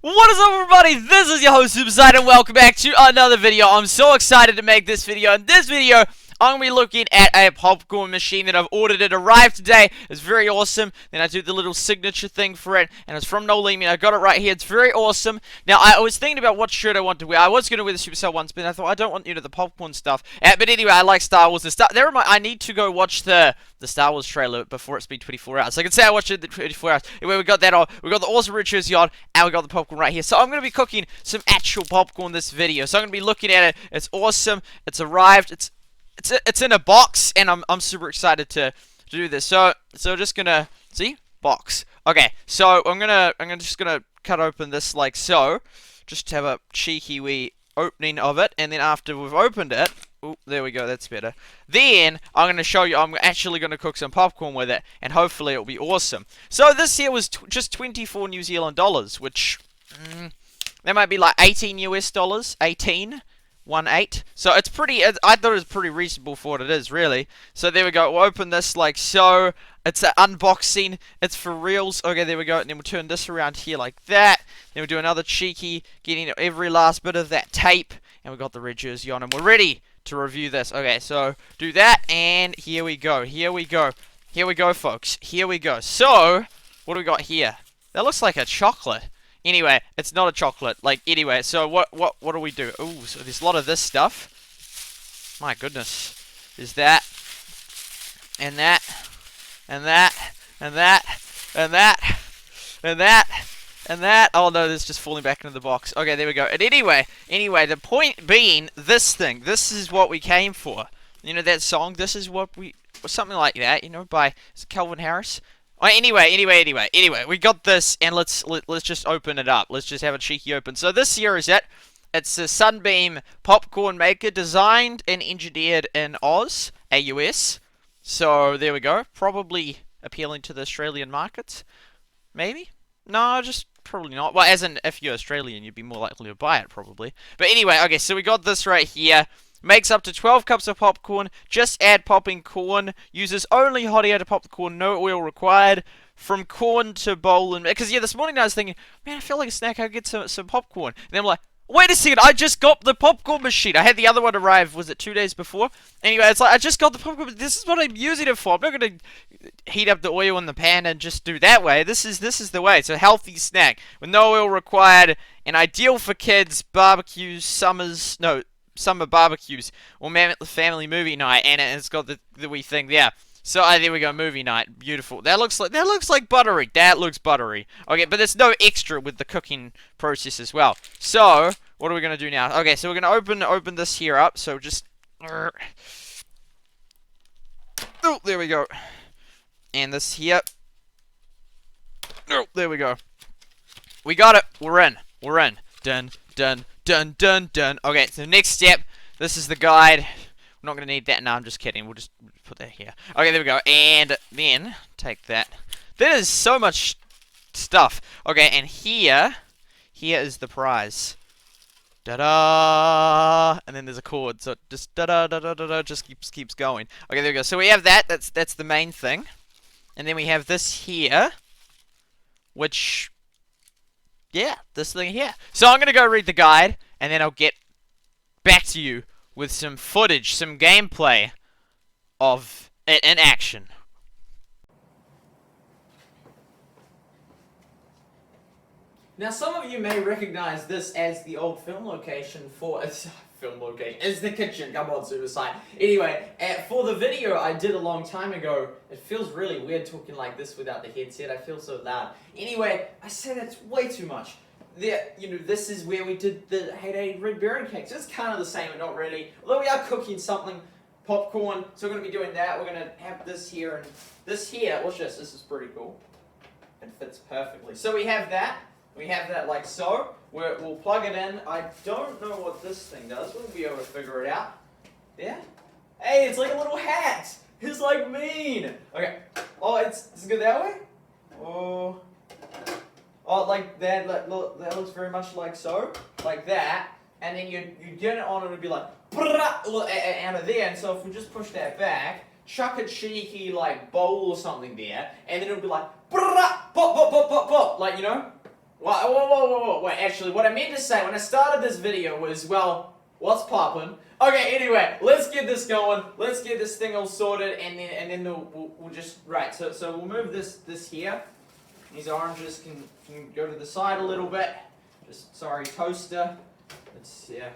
What is up, everybody? This is your host, Superside, and welcome back to another video. I'm so excited to make this video. In this video, I'm going to be looking at a popcorn machine that I've ordered. It arrived today. It's very awesome. Then I do the little signature thing for it, and it's from Nolimi. I got it right here. It's very awesome. Now, I was thinking about what shirt I want to wear. I was going to wear the Supercell ones, but I thought I don't want, the popcorn stuff. But anyway, I like Star Wars. I need to go watch the Star Wars trailer before it's been 24 hours. So I can say I watched it in 24 hours. Anyway, we got that on. We got the awesome red jersey on, and we got the popcorn right here. So I'm going to be cooking some actual popcorn this video. So I'm going to be looking at it. It's awesome. It's arrived. It's in a box, and I'm super excited to do this. So just gonna see box. Okay, so I'm just gonna cut open this like so, just to have a cheeky wee opening of it, and then after we've opened it, oh, there we go, that's better. Then I'm gonna show you. I'm actually gonna cook some popcorn with it, and hopefully it'll be awesome. So this here was just 24 New Zealand dollars, which that might be like 18 US dollars, 18. 1.8. So it's pretty, I thought it was pretty reasonable for what it is, really. So there we go. We'll open this like so. It's an unboxing. It's for reals. Okay, there we go. And then we'll turn this around here like that. Then we'll do another cheeky, getting every last bit of that tape. And we've got the red jersey on, and we're ready to review this. Okay, so do that, and here we go. Here we go. Here we go, folks. Here we go. So, what do we got here? That looks like a chocolate. Anyway, it's not a chocolate. Like, anyway, so what do we do? Ooh, so there's a lot of this stuff. My goodness. There's that. And that. And that. And that. And that. And that. And that. Oh, no, this is just falling back into the box. Okay, there we go. And anyway, the point being, this thing. This is what we came for. You know that song? This is what we... Something like that, by... Is it Calvin Harris? Oh, anyway, we got this, and let's just open it up. Let's just have a cheeky open. So this here is it. It's a Sunbeam Popcorn Maker, designed and engineered in Oz, AUS. So there we go. Probably appealing to the Australian markets. Maybe? No, just probably not. Well, as in, if you're Australian, you'd be more likely to buy it, probably. But anyway, okay, so we got this right here. Makes up to 12 cups of popcorn. Just add popping corn. Uses only hot air to pop the corn. No oil required. From corn to bowl and... Because, yeah, this morning I was thinking, man, I feel like a snack. I'll get some popcorn. And then I'm like, wait a second. I just got the popcorn machine. I had the other one arrive, was it 2 days before? Anyway, it's like, I just got the popcorn. This is what I'm using it for. I'm not going to heat up the oil in the pan and just do that way. This is the way. It's a healthy snack with no oil required. And ideal for kids, barbecues, summer barbecues, or family movie night, and it's got the wee thing there. So there we go, movie night, beautiful. That looks like buttery. That looks buttery. Okay, but there's no extra with the cooking process as well. So what are we gonna do now? Okay, so we're gonna open this here up. So just oh, there we go, and this here. Oh, there we go. We got it. We're in. Done. Dun, dun, dun. Okay, so next step, this is the guide. We're not going to need that. No, I'm just kidding. We'll just put that here. Okay, there we go. And then, take that. That is so much stuff. Okay, and here is the prize. Da-da! And then there's a chord, so just da-da-da-da-da-da, just keeps going. Okay, there we go. So we have that. That's the main thing. And then we have this here, which... yeah, this thing here. So I'm going to go read the guide, and then I'll get back to you with some footage, some gameplay of it in action. Now, some of you may recognize this as the old film location for... film location. It's the kitchen. Come on, Suicide. Anyway, for the video I did a long time ago, it feels really weird talking like this without the headset. I feel so loud. Anyway, I say that's way too much. This is where we did the Heyday Red Baron cakes. It's kind of the same, but not really. Although we are cooking something, popcorn, so we're going to be doing that. We're going to have this here and this here. Watch this. This is pretty cool. It fits perfectly. So we have that. We have that like so. We'll plug it in. I don't know what this thing does. We'll be able to figure it out. Yeah? Hey, it's like a little hat. It's like mean. Okay. Oh, it's good that way? Oh, like that. That looks very much like so. Like that. And then you get it on and it'll be like out of there. And so if we just push that back, chuck a cheeky like bowl or something there, and then it'll be like pop, pop, pop, pop, pop. Like, Whoa, wait, actually, what I meant to say when I started this video was, well, what's poppin'? Okay, anyway, let's get this going, let's get this thing all sorted, and then we'll just, right, so we'll move this here. These oranges can go to the side a little bit. Just, sorry, toaster. It's, yeah,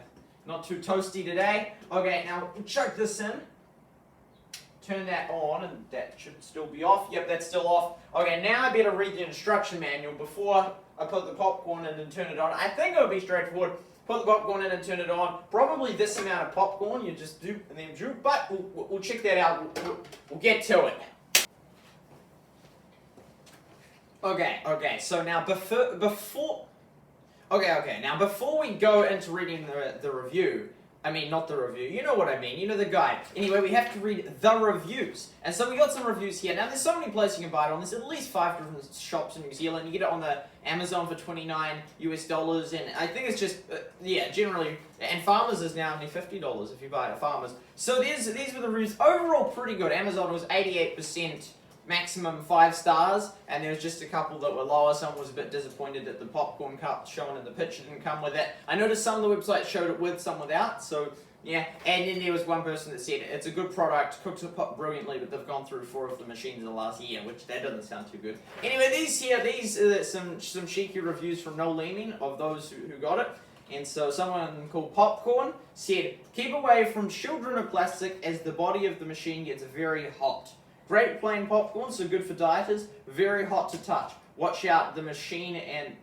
not too toasty today. Okay, now we'll chuck this in. Turn that on, and that should still be off. Yep, that's still off. Okay, now I better read the instruction manual before I put the popcorn in and turn it on. I think it'll be straightforward. Put the popcorn in and turn it on. Probably this amount of popcorn, you just do and then droop, but we'll check that out. We'll get to it. Okay, so now before we go into reading the review, I mean, not the review, you know what I mean, you know the guide. Anyway, we have to read the reviews. And so we got some reviews here. Now, there's so many places you can buy it on. There's at least 5 different shops in New Zealand. You get it on the Amazon for $29 US, and I think it's just, yeah, generally, and Farmers is now only $50 if you buy it at Farmers. So these were the reviews. Overall, pretty good. Amazon was 88%. Maximum 5 stars, and there was just a couple that were lower. Someone was a bit disappointed that the popcorn cup shown in the picture didn't come with it. I noticed some of the websites showed it with, some without, so yeah. And then there was one person that said it's a good product, cooks it brilliantly, but they've gone through 4 of the machines in the last year, which that doesn't sound too good. Anyway, these are some cheeky reviews from No Leaning of those who got it. And so someone called Popcorn said, keep away from children of plastic as the body of the machine gets very hot. Great plain popcorn, so good for dieters. Very hot to touch. Watch out for the machine and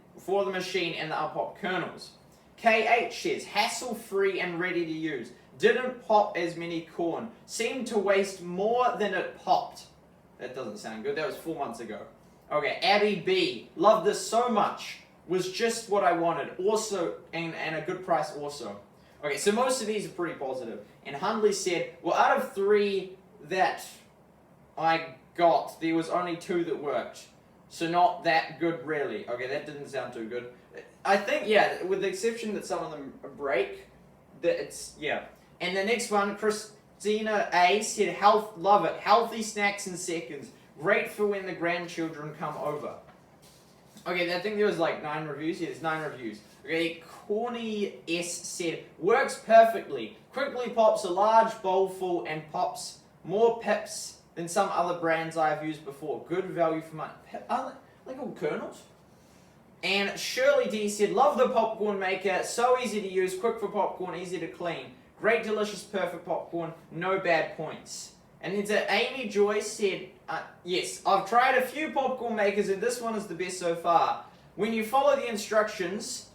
the unpopped kernels. KH says, hassle-free and ready to use. Didn't pop as many corn. Seemed to waste more than it popped. That doesn't sound good. That was 4 months ago. Okay, Abby B. Love this so much. Was just what I wanted. Also, and a good price also. Okay, so most of these are pretty positive. And Hundley said, well, out of 3 that I got, there was only 2 that worked. So not that good, really. Okay, that didn't sound too good. I think, yeah, with the exception that some of them break, that it's, yeah. And the next one, Christina A. said, love it. Healthy snacks in seconds. Great for when the grandchildren come over. Okay, I think there was like 9 reviews. Yeah, there's 9 reviews. Okay, Corny S. said, works perfectly. Quickly pops a large bowl full and pops more pips than some other brands I have used before. Good value for money. Are they called kernels? And Shirley D said, love the popcorn maker. So easy to use, quick for popcorn, easy to clean. Great, delicious, perfect popcorn. No bad points. And then Amy Joy said, yes, I've tried a few popcorn makers and this one is the best so far. When you follow the instructions,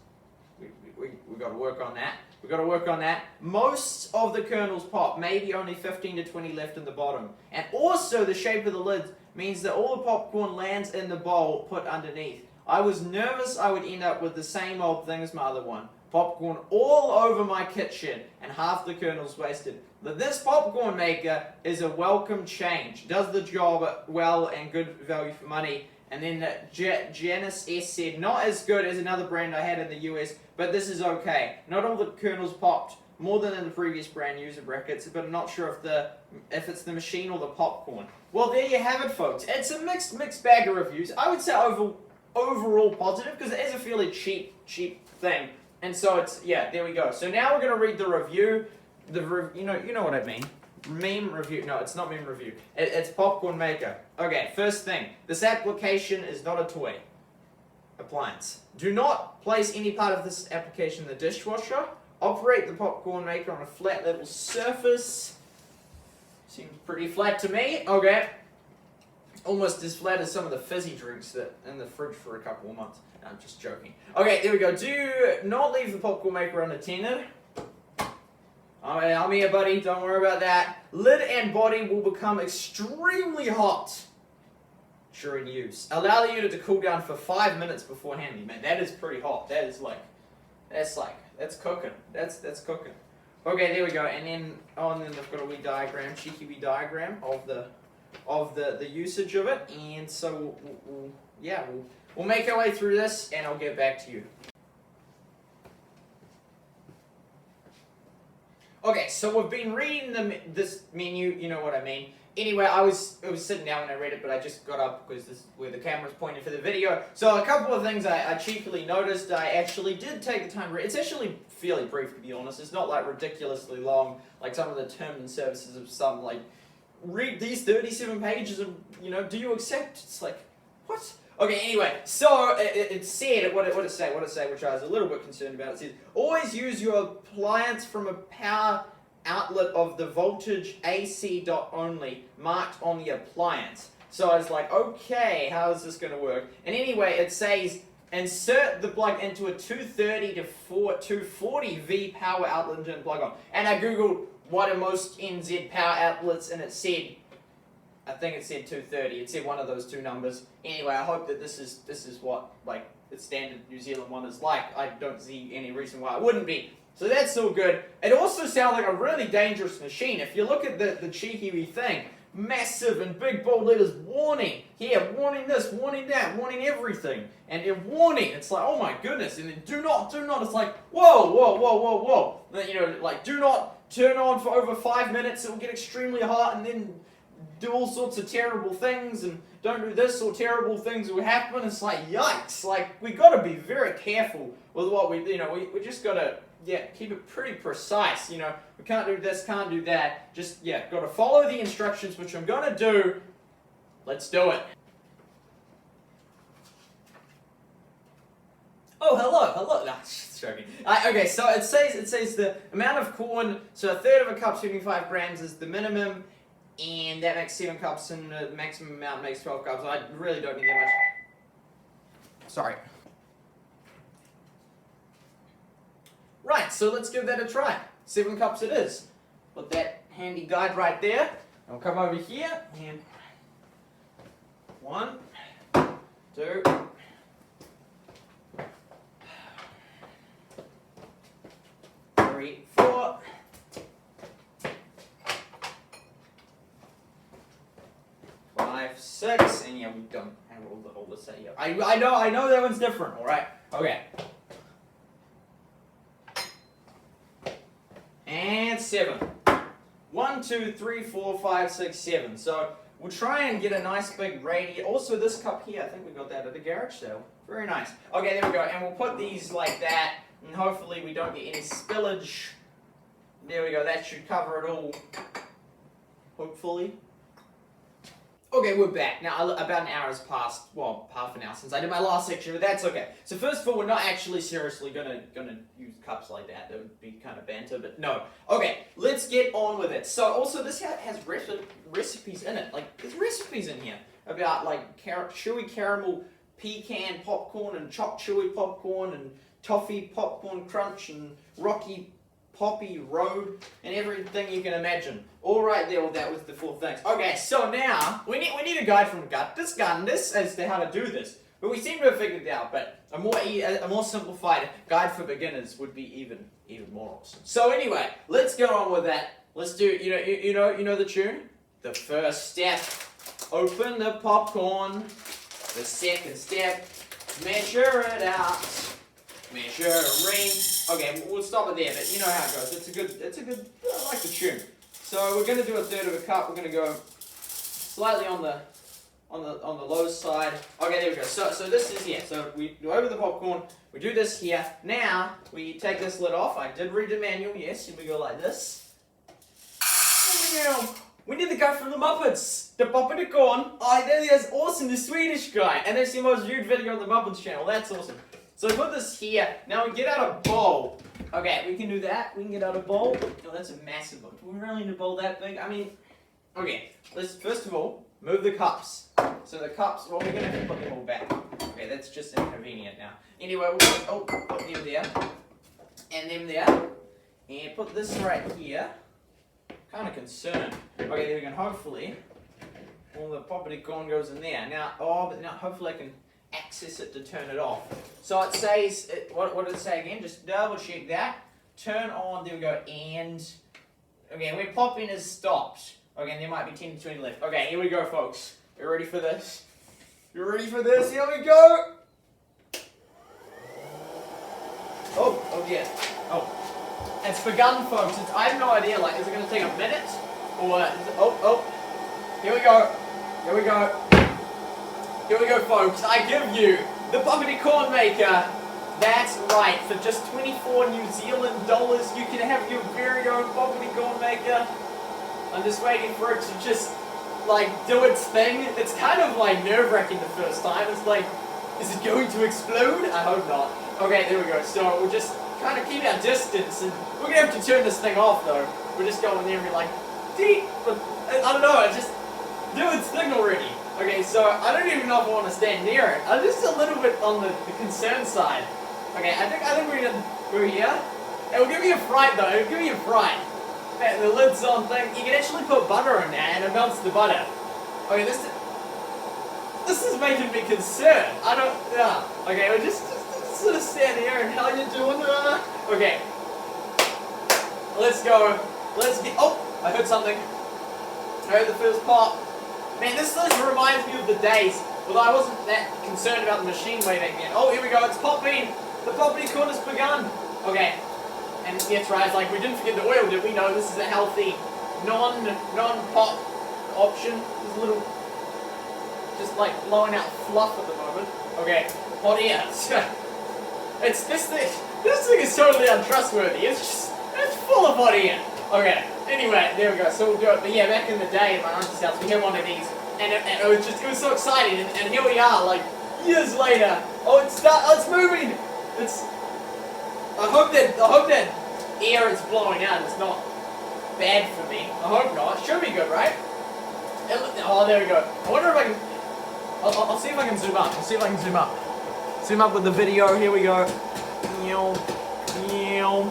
we've got to work on that. We've got to work on that. Most of the kernels pop, maybe only 15 to 20 left in the bottom. And also the shape of the lid means that all the popcorn lands in the bowl put underneath. I was nervous I would end up with the same old thing as my other one. Popcorn all over my kitchen and half the kernels wasted. But this popcorn maker is a welcome change. Does the job well and good value for money. And then Janice S. said, not as good as another brand I had in the US, but this is okay. Not all the kernels popped, more than in the previous brand, user brackets, but I'm not sure if it's the machine or the popcorn. Well, there you have it, folks. It's a mixed bag of reviews. I would say overall positive, because it is a fairly cheap thing. And so it's, yeah, there we go. So now we're going to read the review. You know what I mean. Meme review. No, it's not meme review. It's popcorn maker. Okay, first thing. This application is not a toy. Appliance. Do not place any part of this application in the dishwasher. Operate the popcorn maker on a flat level surface. Seems pretty flat to me. Okay. Almost as flat as some of the fizzy drinks that in the fridge for a couple of months. No, I'm just joking. Okay, there we go. Do not leave the popcorn maker unattended. I'm here, buddy. Don't worry about that. Lid and body will become extremely hot during use. Allow the unit to cool down for 5 minutes before handling. Man, that is pretty hot. That's cooking. That's cooking. Okay, there we go. And then, and then they've got a wee diagram, cheeky wee diagram of the usage of it. And so, we'll make our way through this, and I'll get back to you. Okay, so we've been reading this menu, you know what I mean, Anyway, it was sitting down when I read it, but I just got up because this is where the camera's pointed for the video. So a couple of things I cheekily noticed. I actually did take the time to read. It's actually fairly brief, to be honest. It's not like ridiculously long, like some of the terms and services of some, like, read these 37 pages and, you know, do you accept? It's like, what? Okay, anyway, so it said, what did it say, which I was a little bit concerned about. It says, always use your appliance from a power outlet of the voltage AC dot only marked on the appliance. So I was like, okay, how is this going to work? And anyway, it says insert the plug into a 230 to 240 V power outlet and turn the plug on. And I googled what are most NZ power outlets, and it said, I think it said 230. It said one of those two numbers. Anyway, I hope that this is what like the standard New Zealand one is like. I don't see any reason why it wouldn't be. So that's all good. It also sounds like a really dangerous machine. If you look at the cheeky wee thing, massive and big bold letters, warning. Here, warning this, warning that, warning everything. And warning, it's like, oh my goodness. And then do not, it's like, whoa, whoa, whoa, whoa, whoa. Then, you know, like, do not turn on for over 5 minutes. It will get extremely hot, and then do all sorts of terrible things, and don't do this or terrible things will happen. It's like, yikes. Like, we got to be very careful with what we, you know, we just got to, yeah, keep it pretty precise, you know. We can't do this, can't do that. Just, yeah, got to follow the instructions, which I'm going to do. Let's do it. Oh, hello. Nah, just joking. Okay, so it says the amount of corn, so a third of a cup, 75 grams is the minimum, and that makes 7 cups, and the maximum amount makes 12 cups. I really don't need that much. Sorry. Right, so let's give that a try. 7 cups it is. Put that handy guide right there. I'll come over here and 1, 2, 3, 4. 5, 6, and yeah, we don't have all the set yet. I know that one's different. All right. Okay. And 7. 1, 2, 3, 4, 5, 6, 7. So we'll try and get a nice big radius. Also, this cup here, I think we got that at the garage sale. Very nice. Okay, there we go. And we'll put these like that, and hopefully we don't get any spillage. There we go. That should cover it all. Hopefully. Okay, we're back. Now, about an hour has passed, well, half an hour since I did my last section, but that's okay. So first of all, we're not actually seriously gonna use cups like that. That would be kind of banter, but no. Okay, let's get on with it. So also, this has recipes in it. Like, there's recipes in here about, like, chewy caramel pecan popcorn and chopped chewy popcorn and toffee popcorn crunch and rocky Poppy Road, and everything you can imagine. All right there, well, that was the 4 things. Okay, so now, we need a guide from Gundus as to how to do this. But we seem to have figured it out, but a more simplified guide for beginners would be even more awesome. So anyway, let's go on with that. Let's do, you know the tune? The first step, open the popcorn. The second step, measure it out. Measuring. Okay, we'll stop it there, but you know how it goes. It's a good, I like the tune. So we're going to do a third of a cup. We're going to go slightly on the low side. Okay, there we go. So this is here. So we go over the popcorn. We do this here. Now, we take this lid off. I did read the manual, yes. And we go like this. We need the guy from the Muppets. The Muppet Corn. Oh, that's awesome. The Swedish guy. And that's the most viewed video on the Muppets channel. That's awesome. So we put this here. Now we get out a bowl. Okay, we can do that. We can get out a bowl. Oh, that's a massive bowl. Do we really need a bowl that big? I mean, okay. Let's first of all move the cups. So the cups, well, we're going to have to put them all back. Okay, that's just inconvenient now. Anyway, we'll put them there. And them there. And put this right here. Kind of concerned. Okay, there we go. Hopefully, all the poppity corn goes in there. Now, but now hopefully I can access it to turn it off. So it says, what did it say again? Just double check that. Turn on, there we go, and, okay, when popping is stopped. Okay, and there might be 10 to 20 left. Okay, here we go, folks. You ready for this? You ready for this? Here we go! Oh yeah. Oh. It's begun, folks. I have no idea, like, is it going to take a minute? Or, Here we go. Here we go. Here we go, folks. I give you the Popcorn Maker. That's right. For just 24 New Zealand dollars, you can have your very own Popcorn Maker. I'm just waiting for it to just, like, do its thing. It's kind of, like, nerve-wracking the first time. It's like, is it going to explode? I hope not. Okay, there we go. So we'll just kind of keep our distance, and we're gonna have to turn this thing off, though. We're just going there and be like, deep. But I don't know. It just do its thing already. Okay, so I don't even know if I want to stand near it. I'm just a little bit on the concerned side. Okay, I think we're gonna go here. It will give me a fright though. It will give me a fright. Okay, the lid's on thing. You can actually put butter in there and it melts the butter. Okay, this is making me concerned. I don't. Yeah. Okay, we'll just sort of stand here and how you doing? Okay. Let's go. Let's get. Oh, I heard something. I heard the first pop. Man, this reminds me of the days, although I wasn't that concerned about the machine way back then. Oh, here we go, it's popping! The popcorn has begun! Okay, and that's right, it's like, we didn't forget the oil, did we? No, this is a healthy, non-pop option. There's a little, just like, blowing out fluff at the moment. Okay, hot air. This thing is totally untrustworthy. It's full of hot air. Okay, anyway, there we go, so we'll do it. But yeah, back in the day at my auntie's house, we had one of these, and it was so exciting, and here we are, like, years later. Oh, it's moving! I hope that air is blowing out, it's not bad for me. I hope not, it should be good, right? Oh, there we go. I wonder if I can, I'll see if I can zoom up, Zoom up with the video, here we go.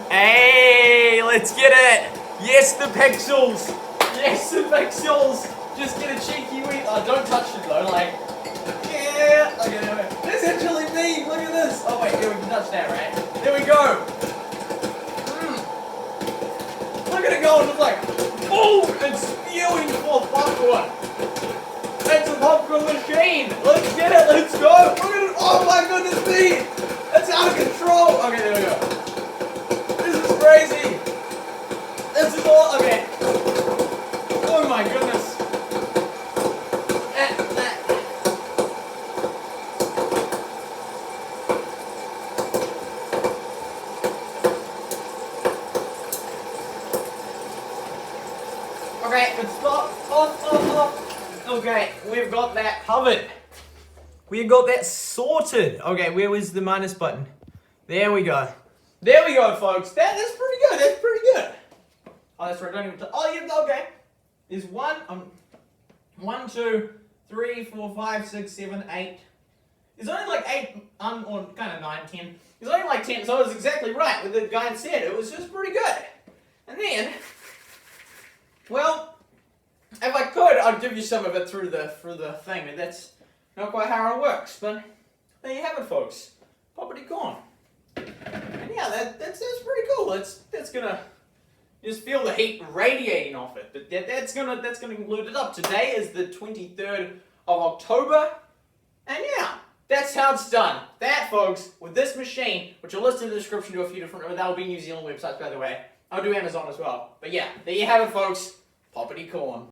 Hey, let's get it! Yes, the pixels! Yes, the pixels! Just get a cheeky wee. Oh, don't touch it though, like. Yeah! Okay, anyway. That's actually me! Look at this! Oh, wait, yeah, we can touch that, right? There we go! Look at it going, it's like. Boom! It's spewing forth popcorn! It's a popcorn machine! Let's get it! Let's go! Look at it! Oh my goodness me! It's out of control! Okay, there we go. This is crazy! This is all, okay. Oh my goodness. Okay, it's off. Okay, we've got that covered. We've got that sorted. Okay, where was the minus button? There we go. There we go, folks. That's pretty good. That's pretty good. Oh, that's right. Don't even. Oh, yeah. Okay. There's 1, 2, 3, 4, 5, 6, 7, 8. There's only like 8, or kind of 9, 10. There's only like 10, so I was exactly right with the guy said. It was just pretty good. And then, well, if I could, I'd give you some of it through the thing, but that's not quite how it works. But there you have it, folks. Popcorn. And yeah, that's pretty cool. That's gonna just feel the heat radiating off it. But that's gonna conclude it up. Today is the 23rd of October, and yeah, that's how it's done. That, folks, with this machine, which I'll list in the description to a few different. That'll be New Zealand websites, by the way. I'll do Amazon as well. But yeah, there you have it, folks. Popcorn.